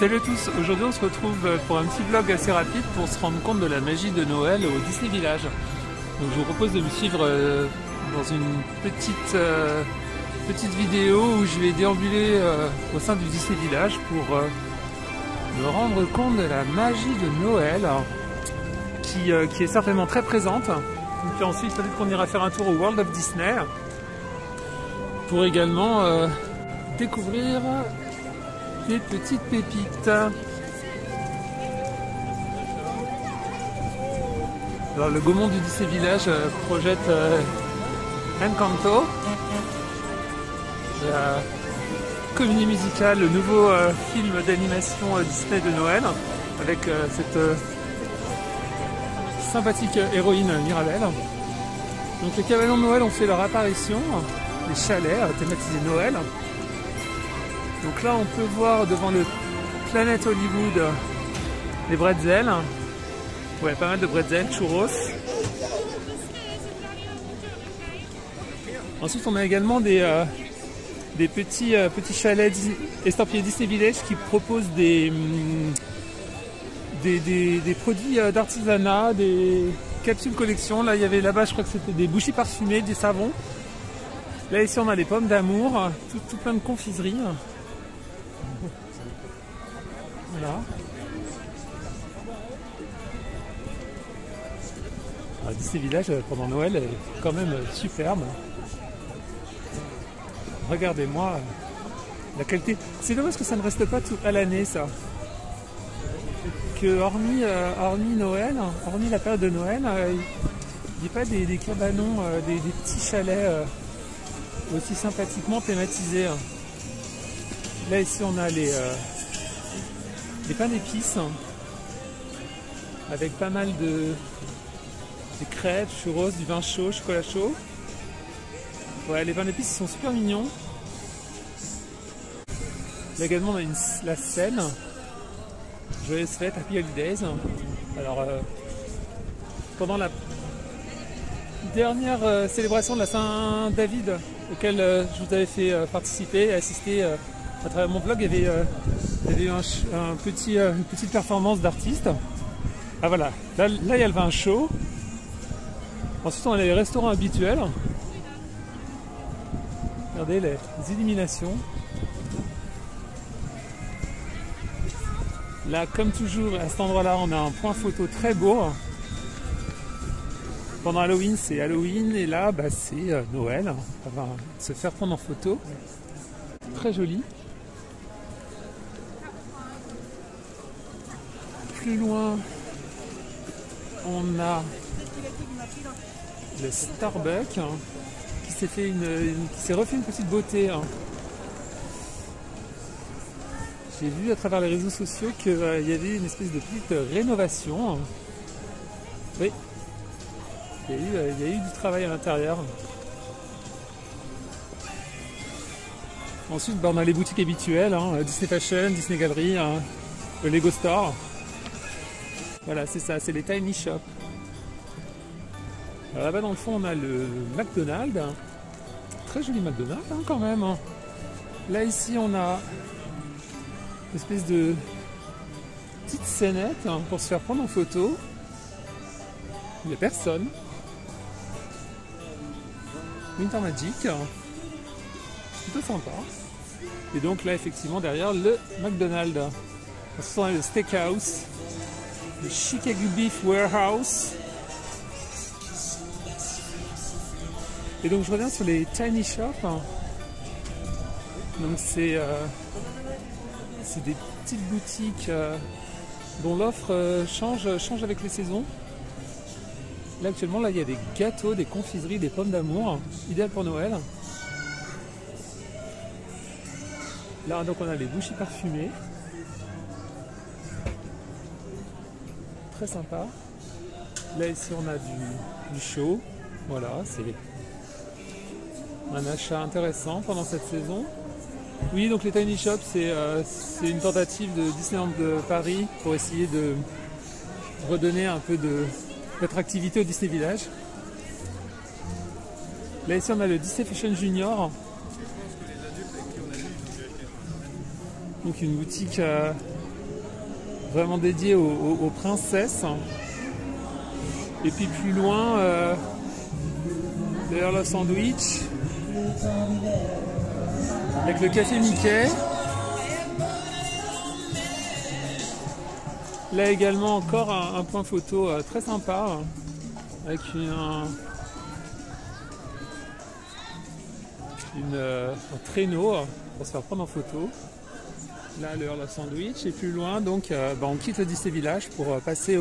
Salut à tous, aujourd'hui on se retrouve pour un petit vlog assez rapide pour se rendre compte de la magie de Noël au Disney Village. Donc je vous propose de me suivre dans une petite vidéo où je vais déambuler au sein du Disney Village pour me rendre compte de la magie de Noël qui est certainement très présente. Et puis ensuite peut-être qu'on ira faire un tour au World of Disney pour également découvrir des petites pépites. Alors le Gaumont du Disney Village projette Encanto, la comédie musicale, le nouveau film d'animation Disney de Noël avec cette sympathique héroïne Mirabelle. Donc les cavaliers de Noël ont fait leur apparition, les chalets thématisés Noël. Donc là on peut voir devant le Planet Hollywood les bretzels, ouais, pas mal de bretzels, churros. Ensuite on a également des petits chalets estampillés Disney Village qui proposent des produits d'artisanat, des capsules collection. Là il y avait là-bas, je crois que c'était des bougies parfumées, des savons. Là ici on a les pommes d'amour, tout plein de confiseries. Voilà. Alors, Disney Village pendant Noël est quand même superbe. Regardez-moi la qualité. C'est dommage que ça ne reste pas tout à l'année, ça. Que hormis Noël, hormis la période de Noël, il n'y a pas des cabanons, des petits chalets aussi sympathiquement thématisés. Là ici on a les pains d'épices avec pas mal de crêpes, churros, du vin chaud, chocolat chaud. Ouais, les pains d'épices sont super mignons. Là également on a la scène. Joyeuse fête, Happy Holidays. Alors pendant la dernière célébration de la Saint-David auquel je vous avais fait participer et assister à travers mon vlog, il y avait eu une petite performance d'artistes. Ah voilà, là il y a le vin chaud. Ensuite on a les restaurants habituels. Regardez les illuminations. Là comme toujours à cet endroit là on a un point photo très beau. Pendant Halloween c'est Halloween et là c'est Noël. On va se faire prendre en photo. Très joli. Plus loin, on a le Starbucks qui s'est refait une petite beauté. J'ai vu à travers les réseaux sociaux qu'il y avait une espèce de petite rénovation. Oui, il y a eu du travail à l'intérieur. Ensuite, on a les boutiques habituelles, Disney Fashion, Disney Gallery, le Lego Store. Voilà, c'est ça, c'est les Tiny Shops. Alors là-bas dans le fond, on a le McDonald's. Très joli McDonald's quand même. Là ici, on a une espèce de petite scénette pour se faire prendre en photo. Il n'y a personne. Winter Magic. C'est plutôt sympa. Et donc là, effectivement, derrière le McDonald's. Ce sont le Steakhouse. Le Chicago Beef Warehouse. Et donc je reviens sur les Tiny Shops. Donc c'est des petites boutiques dont l'offre change avec les saisons. Là actuellement il y a des gâteaux, des confiseries, des pommes d'amour, idéal pour Noël. Là donc on a les bougies parfumées. Très sympa. Là ici on a du chaud. Voilà, c'est un achat intéressant pendant cette saison. Oui, donc les Tiny Shops c'est une tentative de Disneyland de Paris pour essayer de redonner un peu d'attractivité au Disney Village. Là ici on a le Disney Fashion Junior. Donc une boutique vraiment dédié aux princesses. Et puis plus loin, d'ailleurs le sandwich, avec le café Mickey. Là également encore un point photo très sympa, avec un traîneau pour se faire prendre en photo. Là le sandwich, et plus loin donc on quitte le Disney Village pour passer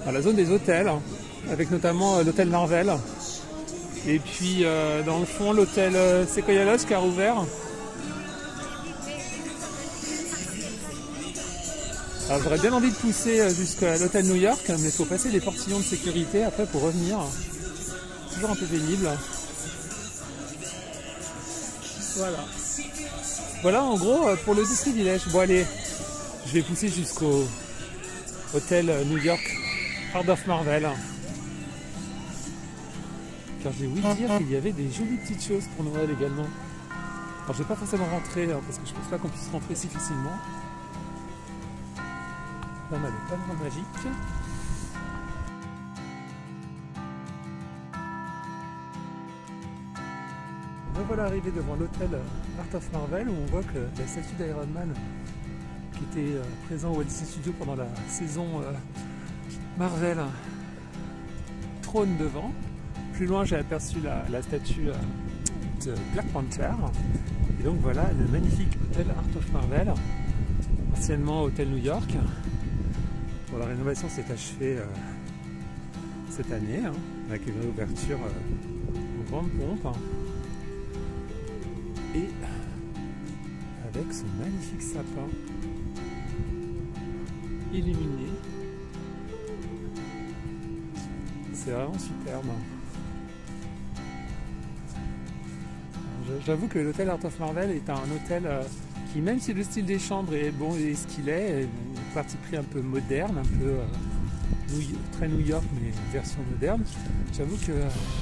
à la zone des hôtels, avec notamment l'hôtel Marvel. Et puis dans le fond l'hôtel Sequoia Lodge qui a rouvert. Alors j'aurais bien envie de pousser jusqu'à l'hôtel New York, mais il faut passer des portillons de sécurité après pour revenir. Toujours un peu pénible. Voilà. Voilà en gros pour le Disney Village. Bon allez, je vais pousser jusqu'au hôtel New York Heart of Marvel. Car j'ai ouï dire qu'il y avait des jolies petites choses pour Noël également. Alors je vais pas forcément rentrer parce que je pense pas qu'on puisse rentrer si facilement. Là on a le pavillon magique. Me voilà arrivé devant l'hôtel Heart of Marvel, où on voit que la statue d'Iron Man qui était présent au Walt Disney Studios pendant la saison Marvel trône devant. Plus loin j'ai aperçu la statue de Black Panther. Et donc voilà le magnifique hôtel Heart of Marvel, anciennement hôtel New York. Bon, la rénovation s'est achevée cette année, avec une réouverture en grande pompe. Et avec ce magnifique sapin illuminé. C'est vraiment superbe. J'avoue que l'hôtel Heart of Marvel est un hôtel qui, même si le style des chambres est bon et ce qu'il est parti pris un peu moderne, un peu très New York, mais version moderne, j'avoue que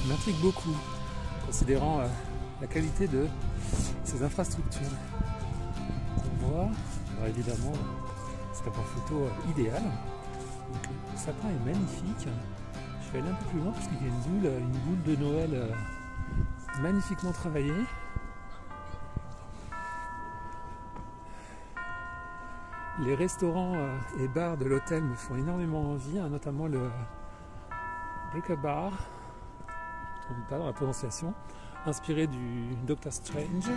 m'intrigue beaucoup, considérant la qualité de ces infrastructures. On voit, alors évidemment, c'est un point photo idéal. Donc, le sapin est magnifique. Je vais aller un peu plus loin parce qu'il y a une boule de Noël magnifiquement travaillée. Les restaurants et bars de l'hôtel me font énormément envie, notamment le Brick Bar, je ne me trompe pas dans la prononciation, inspiré du Doctor Strange.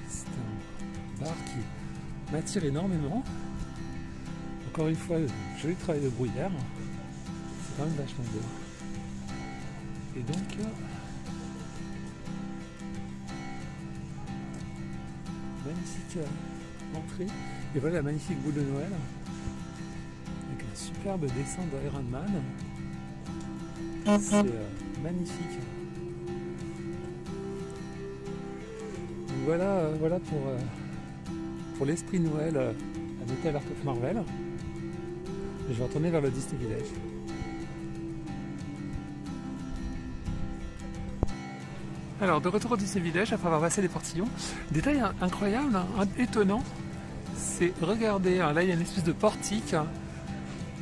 C'est un bar qui m'attire énormément. Encore une fois, joli travail de bruyère, c'est quand même vachement beau. Et donc, magnifique entrée. Et voilà la magnifique boule de Noël, avec un superbe dessin d'Iron Man. C'est magnifique. Donc voilà pour l'esprit Noël à l'hôtel Heart of Marvel. Et je vais retourner vers le Disney Village. Alors de retour au Disney Village après avoir passé les portillons, détail incroyable, étonnant, c'est regardez, là il y a une espèce de portique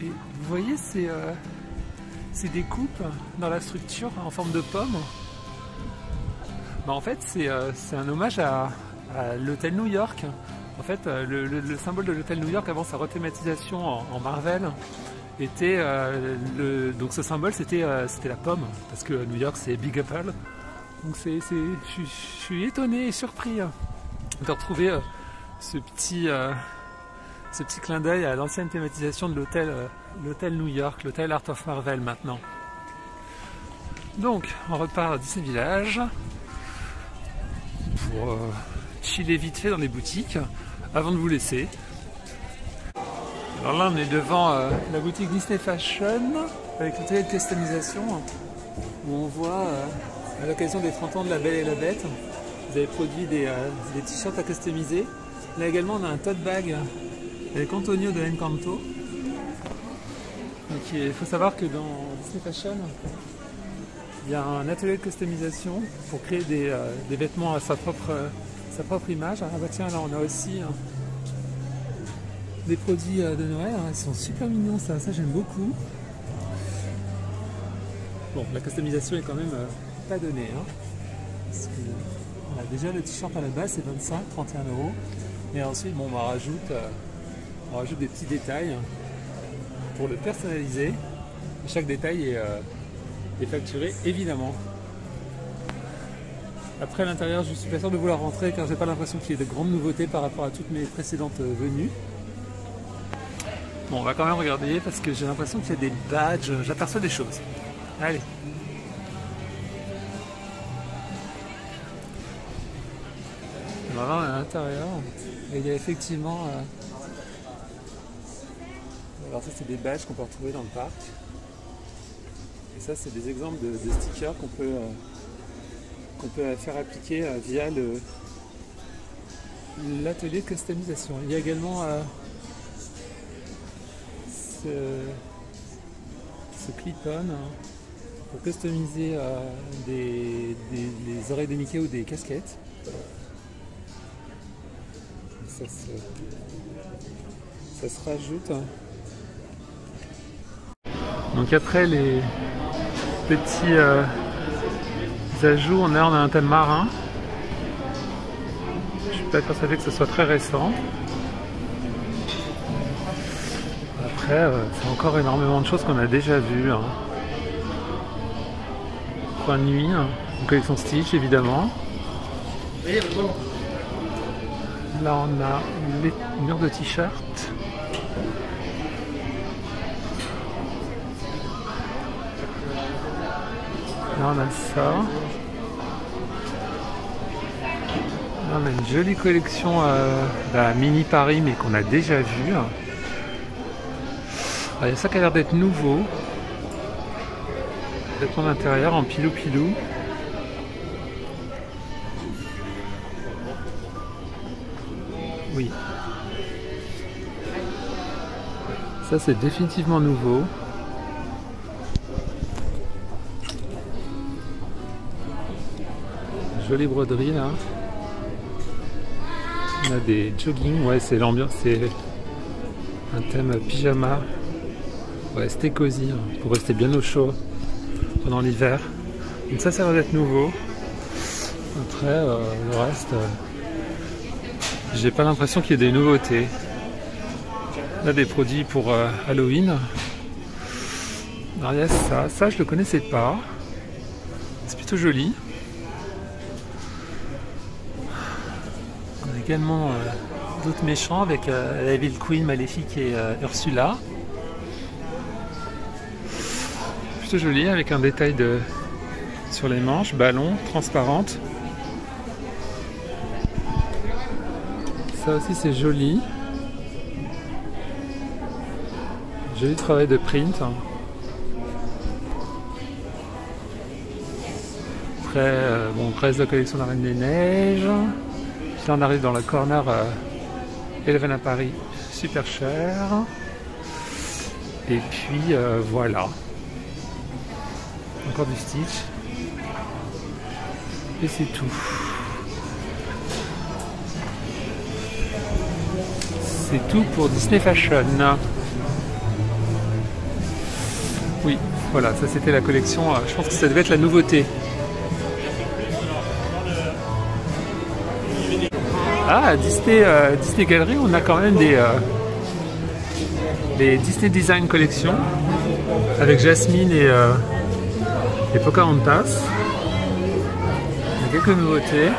et vous voyez c'est des coupes dans la structure en forme de pomme. En fait c'est un hommage à l'hôtel New York. En fait le symbole de l'hôtel New York avant sa rethématisation en Marvel était donc ce symbole c'était la pomme, parce que New York c'est Big Apple. Donc je suis étonné et surpris de retrouver ce petit clin d'œil à l'ancienne thématisation de l'hôtel New York, l'hôtel Heart of Marvel maintenant. Donc on repart à Disney Village pour chiller vite fait dans les boutiques avant de vous laisser. Alors là on est devant la boutique Disney Fashion avec l'atelier de customisation où on voit à l'occasion des 30 ans de La Belle et la Bête, vous avez produit des t-shirts à customiser. Là également on a un tote bag avec Antonio de Encanto. Il faut savoir que dans Disney Fashion, il y a un atelier de customisation pour créer des vêtements à sa propre image. Ah bah tiens, là on a aussi des produits de Noël, hein. Ils sont super mignons, ça j'aime beaucoup. Bon, la customisation est quand même pas donnée, hein, parce que voilà, déjà le t-shirt à la base c'est 25, 31 €. Et ensuite bon, on rajoute des petits détails pour le personnaliser. Chaque détail est facturé évidemment. Après à l'intérieur je suis pas sûr de vouloir rentrer car j'ai pas l'impression qu'il y ait de grandes nouveautés par rapport à toutes mes précédentes venues. Bon, on va quand même regarder parce que j'ai l'impression qu'il y a des badges, j'aperçois des choses. Allez. On va voir à l'intérieur. Et il y a effectivement... Alors ça c'est des badges qu'on peut retrouver dans le parc. Et ça c'est des exemples de stickers qu'on peut faire appliquer via l'atelier de customisation. Il y a également ce clip-on pour customiser les oreilles de Mickey ou des casquettes. Ça se rajoute. Donc après les petits ajouts, on a un thème marin. Je suis pas persuadé que ce soit très récent. Après, c'est encore énormément de choses qu'on a déjà vues. Hein. Coin de nuit, hein. Une collection Stitch évidemment. Là on a les murs de t-shirts. Là on a ça. Là on a une jolie collection mini Paris mais qu'on a déjà vu. Il y a ça qui a l'air d'être nouveau. Vêtements d'intérieur en pilou-pilou. Oui. Ça c'est définitivement nouveau. Jolie broderie là. On a des jogging, ouais c'est l'ambiance, c'est un thème pyjama. Ouais, c'était cosy hein, pour rester bien au chaud pendant l'hiver. Donc ça a l'air d'être nouveau. Après le reste, j'ai pas l'impression qu'il y ait des nouveautés. Là des produits pour Halloween. Alors il y a ça je le connaissais pas. C'est plutôt joli. On a également d'autres méchants avec la Evil Queen, Maléfique et Ursula. Plutôt joli avec un détail sur les manches, ballon, transparente. Ça aussi c'est joli. Joli travail de print. Après, bon, reste de la collection de la Reine des Neiges. Puis là on arrive dans le corner Eleven à Paris, super cher. Et puis voilà. Encore du Stitch. Et c'est tout. C'est tout pour Disney Fashion. Oui, voilà, ça c'était la collection. Je pense que ça devait être la nouveauté. Ah, à Disney Gallery, on a quand même des Disney Design Collection avec Jasmine et Pocahontas. Il y a quelques nouveautés.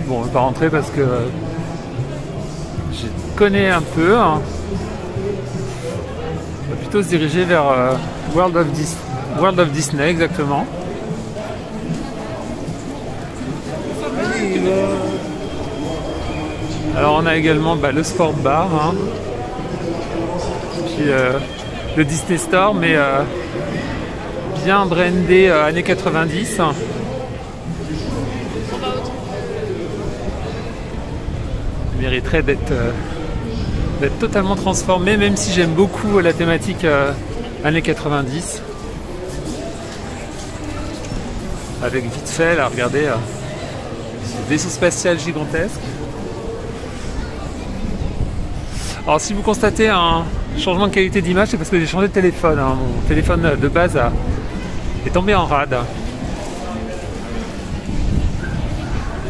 Bon, on ne va pas rentrer parce que je connais un peu. Hein. On va plutôt se diriger vers World of Disney, exactement. Alors on a également le Sport Bar, hein. Puis le Disney Store, mais bien brandé années 90. Il mériterait d'être totalement transformé, même si j'aime beaucoup la thématique années 90. avec vite fait, là, regardez, ce vaisseau spatial gigantesque. Alors si vous constatez un changement de qualité d'image, c'est parce que j'ai changé de téléphone. Hein. Mon téléphone de base est tombé en rade.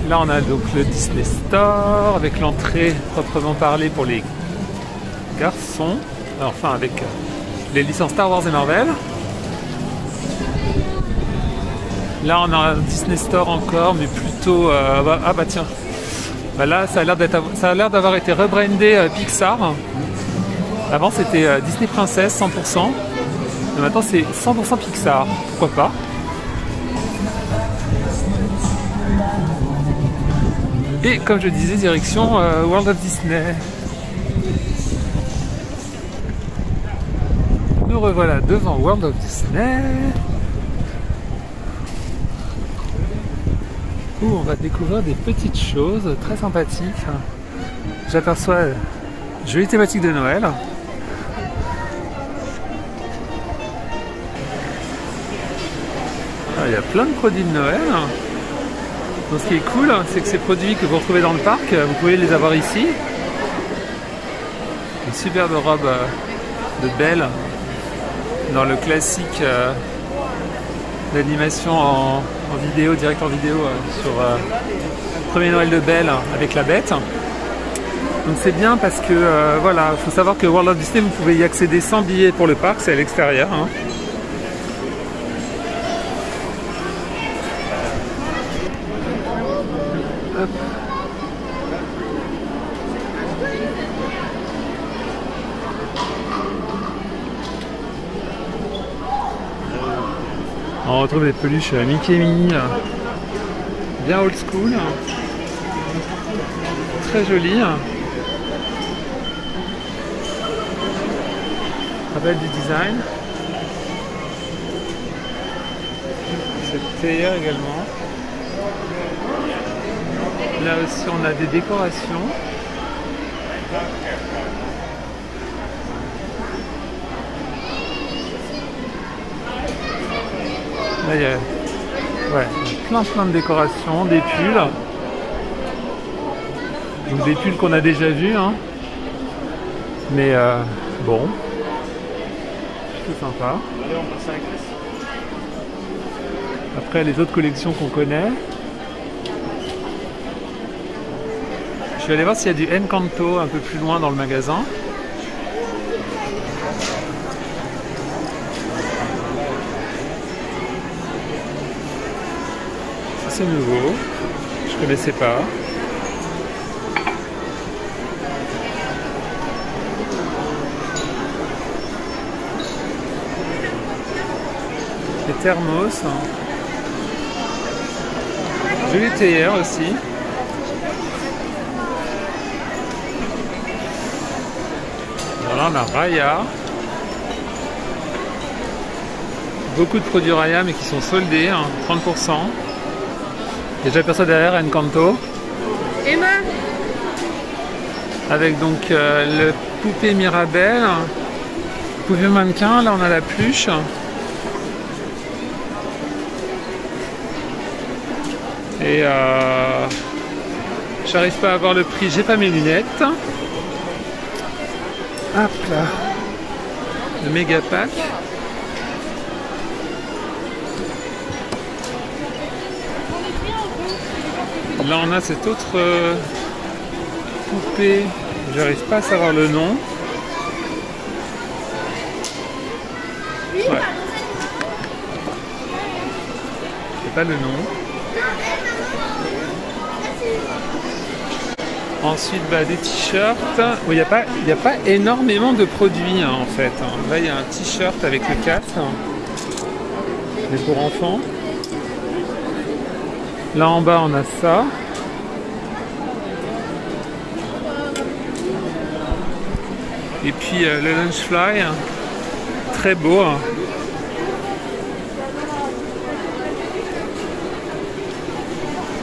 Là on a donc le Disney Store avec l'entrée proprement parlée pour les garçons. Enfin avec les licences Star Wars et Marvel. Là on a un Disney Store encore, mais plutôt... ah bah tiens, bah là ça a l'air d'avoir été rebrandé Pixar. Avant c'était Disney Princess 100%, mais maintenant c'est 100% Pixar, pourquoi pas. Et comme je disais, direction World of Disney. Nous revoilà devant World of Disney, où on va découvrir des petites choses très sympathiques. J'aperçois jolie thématique de Noël. Ah, il y a plein de produits de Noël. Donc, ce qui est cool, c'est que ces produits que vous retrouvez dans le parc, vous pouvez les avoir ici. Une superbe robe de Belle dans le classique d'animation en vidéo, direct en vidéo sur Premier Noël de Belle avec la bête. Donc c'est bien parce que voilà, il faut savoir que World of Disney, vous pouvez y accéder sans billet pour le parc, c'est à l'extérieur. Hein. Hop. On retrouve des peluches Mickey et Minnie, bien old school, très jolies. Rappel du design. Cette théière également. Là aussi on a des décorations. Là il y a plein de décorations, des pulls. Donc des pulls qu'on a déjà vus, hein. Mais bon, c'est sympa. Après les autres collections qu'on connaît. Je vais aller voir s'il y a du Encanto un peu plus loin dans le magasin. C'est nouveau, je connaissais pas. Les thermos. Jolie théière aussi. Voilà, on a Raya. Beaucoup de produits Raya mais qui sont soldés, hein, 30%. Et j'aperçois derrière Encanto. Emma. Avec donc le poupée Mirabelle. Poupée mannequin, là on a la pluche. Et j'arrive pas à voir le prix, j'ai pas mes lunettes. Hop là. Le méga pack. Là on a cette autre poupée, j'arrive pas à savoir le nom. Ouais. C'est pas le nom. Ensuite bah, des t-shirts. Il n'y a pas énormément de produits hein, en fait. Là il y a un t-shirt avec le casque. Mais pour enfants. Là en bas on a ça. Et puis le lunch fly, très beau.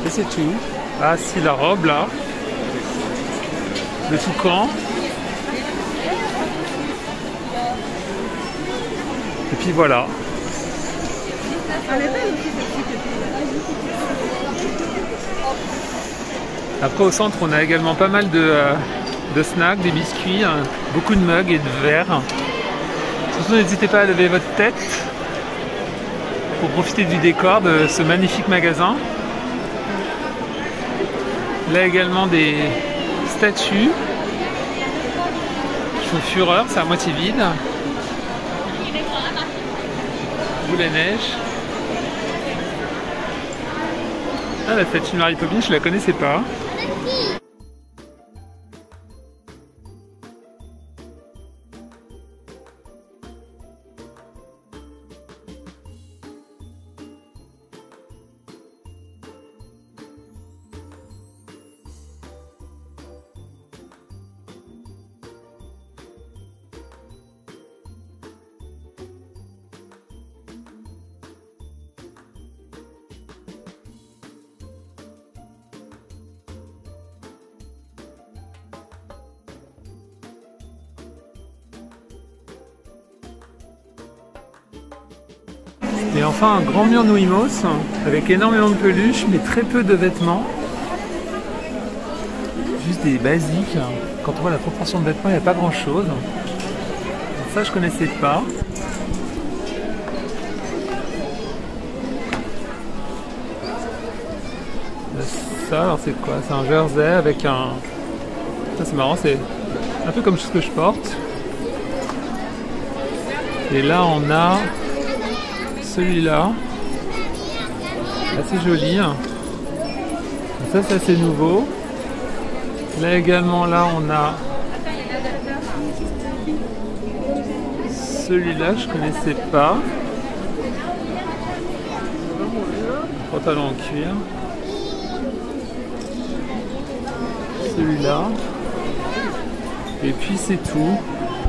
Et c'est tout. Ah si, la robe là. Le toucan. Et puis voilà. Après au centre on a également pas mal de snacks, des biscuits, beaucoup de mugs et de verres. Surtout n'hésitez pas à lever votre tête pour profiter du décor de ce magnifique magasin. Là également des statues qui font fureur, c'est à moitié vide. Boule à neige. Ah, la statue de Mary Poppins, je la connaissais pas. Et enfin un grand mur Nouimos avec énormément de peluches mais très peu de vêtements. Juste des basiques. Quand on voit la proportion de vêtements, il n'y a pas grand chose. Donc ça je connaissais pas. Ça alors c'est quoi? C'est un jersey avec un... Ça c'est marrant, c'est un peu comme ce que je porte. Et là on a celui-là, assez joli. Ça c'est assez nouveau. Là également, là on a celui-là, je connaissais pas. Pantalon en cuir. Celui-là. Et puis c'est tout.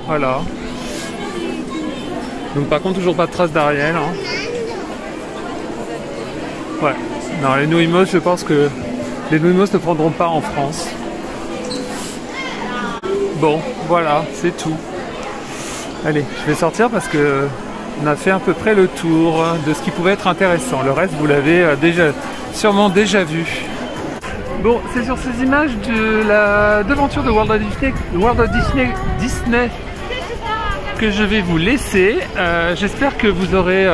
Voilà. Donc par contre toujours pas de traces d'Ariel. Hein. Ouais. Non, les Nouimos, je pense que les Nouimos ne prendront pas en France. Bon, voilà, c'est tout. Allez, je vais sortir parce que on a fait à peu près le tour de ce qui pouvait être intéressant. Le reste, vous l'avez sûrement déjà vu. Bon, c'est sur ces images de la devanture de Walt Disney que je vais vous laisser. J'espère que vous aurez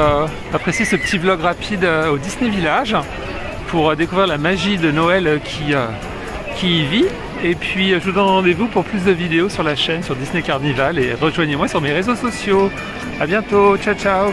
apprécié ce petit vlog rapide au Disney Village pour découvrir la magie de Noël qui y vit. Et puis je vous donne rendez-vous pour plus de vidéos sur la chaîne, sur Disney Carnival, et rejoignez-moi sur mes réseaux sociaux. A bientôt, ciao ciao.